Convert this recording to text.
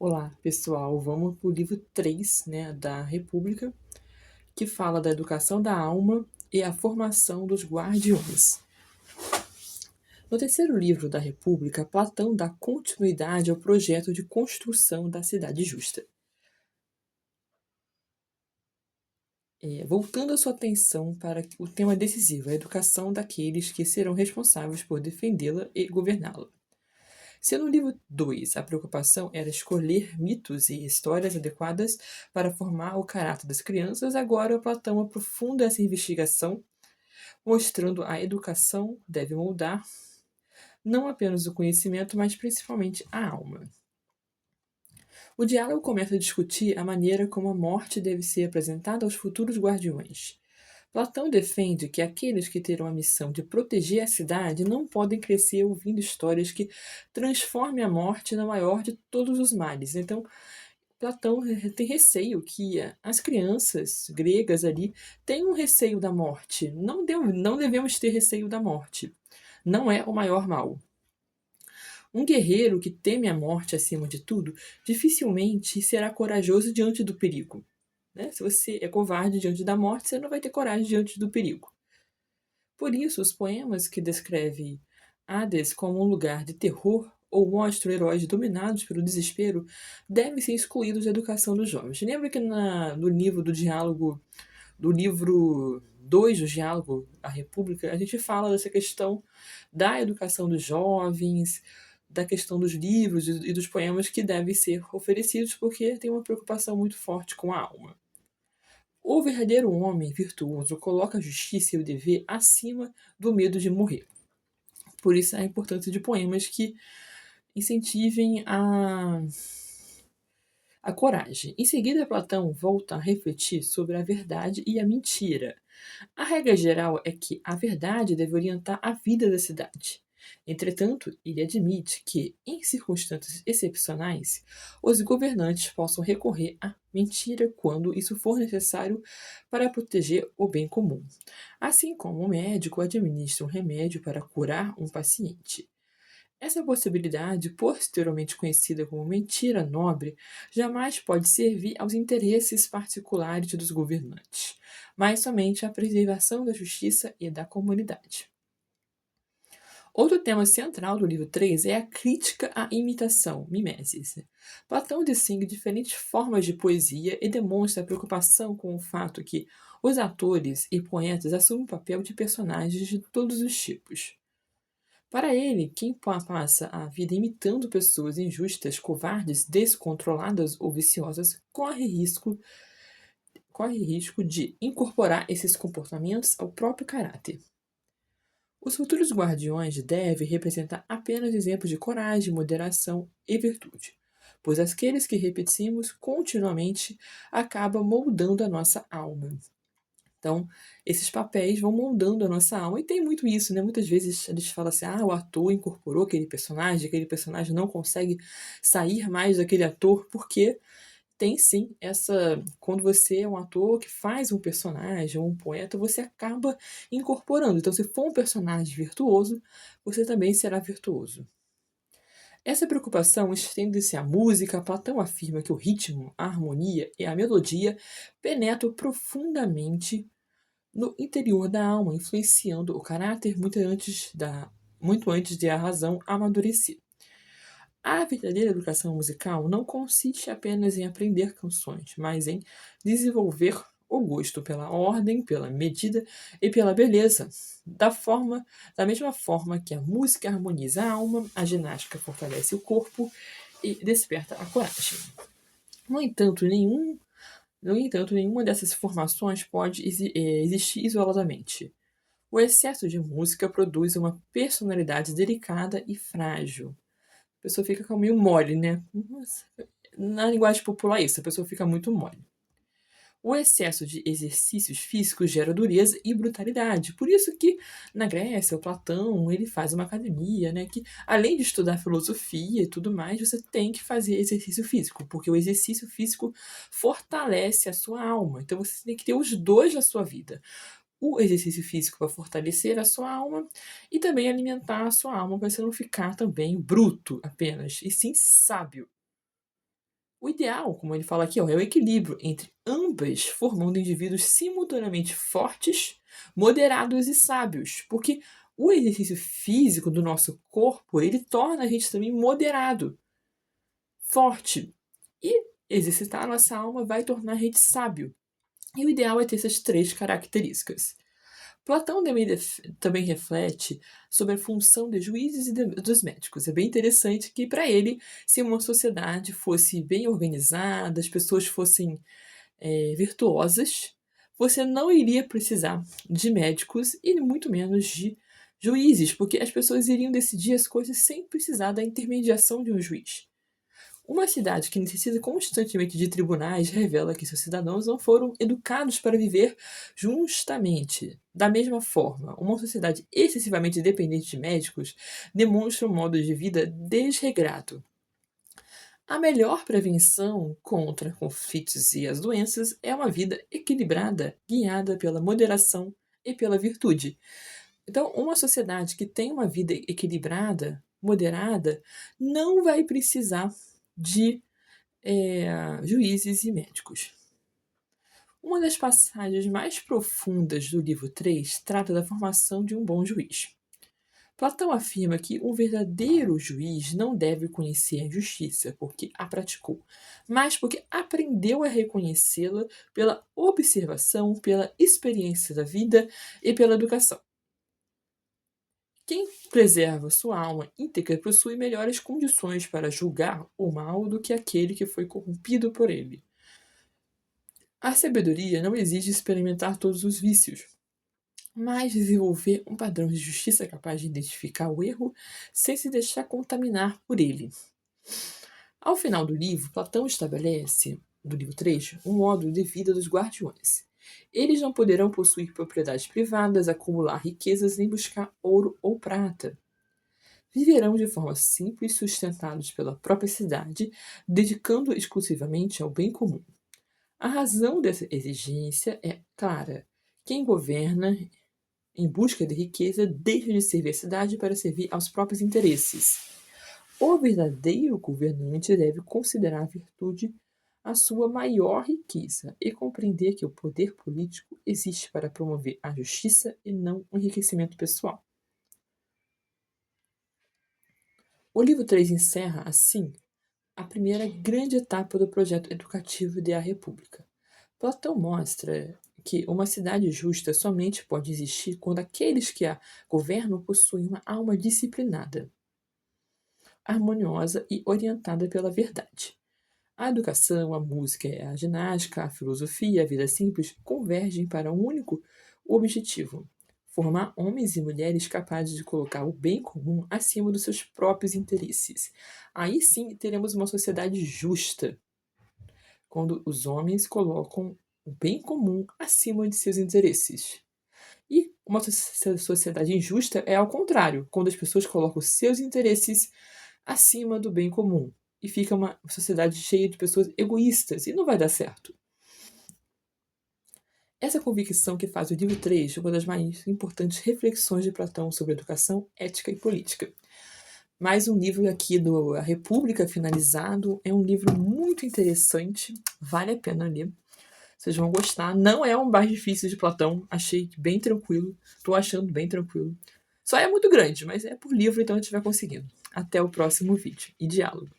Olá, pessoal. Vamos para o livro 3, né, da República, que fala da educação da alma e a formação dos guardiões. No terceiro livro da República, Platão dá continuidade ao projeto de construção da cidade justa. Voltando a sua atenção para o tema decisivo, a educação daqueles que serão responsáveis por defendê-la e governá-la. Se no livro 2 a preocupação era escolher mitos e histórias adequadas para formar o caráter das crianças, agora Platão aprofunda essa investigação, mostrando a educação deve moldar não apenas o conhecimento, mas principalmente a alma. O diálogo começa a discutir a maneira como a morte deve ser apresentada aos futuros guardiões. Platão defende que aqueles que terão a missão de proteger a cidade não podem crescer ouvindo histórias que transformem a morte na maior de todos os males. Então, Platão tem receio que as crianças gregas ali tenham um receio da morte. Não devemos ter receio da morte. Não é o maior mal. Um guerreiro que teme a morte acima de tudo dificilmente será corajoso diante do perigo. Né? Se você é covarde diante da morte, você não vai ter coragem diante do perigo. Por isso, os poemas que descrevem Hades como um lugar de terror ou mostram heróis dominados pelo desespero devem ser excluídos da educação dos jovens. Lembra que no livro do diálogo, do livro 2 do diálogo, A República, a gente fala dessa questão da educação dos jovens, da questão dos livros e dos poemas que devem ser oferecidos, porque tem uma preocupação muito forte com a alma. O verdadeiro homem virtuoso coloca a justiça e o dever acima do medo de morrer. Por isso a importância de poemas que incentivem a coragem. Em seguida, Platão volta a refletir sobre a verdade e a mentira. A regra geral é que a verdade deve orientar a vida da cidade. Entretanto, ele admite que, em circunstâncias excepcionais, os governantes possam recorrer à mentira quando isso for necessário para proteger o bem comum, assim como o médico administra um remédio para curar um paciente. Essa possibilidade, posteriormente conhecida como mentira nobre, jamais pode servir aos interesses particulares dos governantes, mas somente à preservação da justiça e da comunidade. Outro tema central do livro 3 é a crítica à imitação, mimesis. Platão distingue diferentes formas de poesia e demonstra a preocupação com o fato que os atores e poetas assumem o papel de personagens de todos os tipos. Para ele, quem passa a vida imitando pessoas injustas, covardes, descontroladas ou viciosas corre risco de incorporar esses comportamentos ao próprio caráter. Os futuros guardiões devem representar apenas exemplos de coragem, moderação e virtude, pois aqueles que repetimos continuamente acabam moldando a nossa alma. Então, esses papéis vão moldando a nossa alma. E tem muito isso, né? Muitas vezes a gente fala assim: o ator incorporou aquele personagem não consegue sair mais daquele ator, porque tem sim essa. Quando você é um ator que faz um personagem ou um poeta, você acaba incorporando. Então, se for um personagem virtuoso, você também será virtuoso. Essa preocupação estende-se à música. Platão afirma que o ritmo, a harmonia e a melodia penetram profundamente no interior da alma, influenciando o caráter muito antes de a razão amadurecer. A verdadeira educação musical não consiste apenas em aprender canções, mas em desenvolver o gosto pela ordem, pela medida e pela beleza. Da mesma forma que a música harmoniza a alma, a ginástica fortalece o corpo e desperta a coragem. No entanto, nenhuma dessas formações pode existir isoladamente. O excesso de música produz uma personalidade delicada e frágil. A pessoa fica meio mole, né? Na linguagem popular é isso, a pessoa fica muito mole. O excesso de exercícios físicos gera dureza e brutalidade. Por isso que na Grécia, o Platão, ele faz uma academia, né, que além de estudar filosofia e tudo mais, você tem que fazer exercício físico, porque o exercício físico fortalece a sua alma. Então você tem que ter os dois na sua vida. O exercício físico para fortalecer a sua alma e também alimentar a sua alma para você não ficar também bruto apenas, e sim sábio. O ideal, como ele fala aqui, ó, é o equilíbrio entre ambas, formando indivíduos simultaneamente fortes, moderados e sábios, porque o exercício físico do nosso corpo, ele torna a gente também moderado, forte, e exercitar a nossa alma vai tornar a gente sábio. E o ideal é ter essas 3 características. Platão também reflete sobre a função dos juízes e dos médicos. É bem interessante que, para ele, se uma sociedade fosse bem organizada, as pessoas fossem virtuosas, você não iria precisar de médicos e muito menos de juízes, porque as pessoas iriam decidir as coisas sem precisar da intermediação de um juiz. Uma cidade que necessita constantemente de tribunais revela que seus cidadãos não foram educados para viver justamente. Da mesma forma, uma sociedade excessivamente dependente de médicos demonstra um modo de vida desregrado. A melhor prevenção contra conflitos e as doenças é uma vida equilibrada, guiada pela moderação e pela virtude. Então, uma sociedade que tem uma vida equilibrada, moderada, não vai precisar de juízes e médicos. Uma das passagens mais profundas do livro 3 trata da formação de um bom juiz. Platão afirma que um verdadeiro juiz não deve conhecer a justiça porque a praticou, mas porque aprendeu a reconhecê-la pela observação, pela experiência da vida e pela educação. Quem preserva sua alma íntegra possui melhores condições para julgar o mal do que aquele que foi corrompido por ele. A sabedoria não exige experimentar todos os vícios, mas desenvolver um padrão de justiça capaz de identificar o erro sem se deixar contaminar por ele. Ao final do livro, Platão estabelece, no livro 3, um modo de vida dos guardiões. Eles não poderão possuir propriedades privadas, acumular riquezas nem buscar ouro ou prata. Viverão de forma simples, sustentados pela própria cidade, dedicando exclusivamente ao bem comum. A razão dessa exigência é clara. Quem governa em busca de riqueza deixa de servir a cidade para servir aos próprios interesses. O verdadeiro governante deve considerar a virtude a sua maior riqueza e compreender que o poder político existe para promover a justiça e não o enriquecimento pessoal. O livro 3 encerra, assim, a primeira grande etapa do projeto educativo de A República. Platão mostra que uma cidade justa somente pode existir quando aqueles que a governam possuem uma alma disciplinada, harmoniosa e orientada pela verdade. A educação, a música, a ginástica, a filosofia, a vida simples convergem para um único objetivo: formar homens e mulheres capazes de colocar o bem comum acima dos seus próprios interesses. Aí sim teremos uma sociedade justa, quando os homens colocam o bem comum acima de seus interesses. E uma sociedade injusta é ao contrário, quando as pessoas colocam os seus interesses acima do bem comum. E fica uma sociedade cheia de pessoas egoístas, e não vai dar certo. Essa convicção que faz o livro 3 uma das mais importantes reflexões de Platão sobre educação, ética e política. Mais um livro aqui do A República finalizado, é um livro muito interessante, vale a pena ler. Vocês vão gostar. Não é um mais difícil de Platão, achei bem tranquilo, tô achando bem tranquilo. Só é muito grande, mas é por livro, então a gente vai conseguindo. Até o próximo vídeo e diálogo.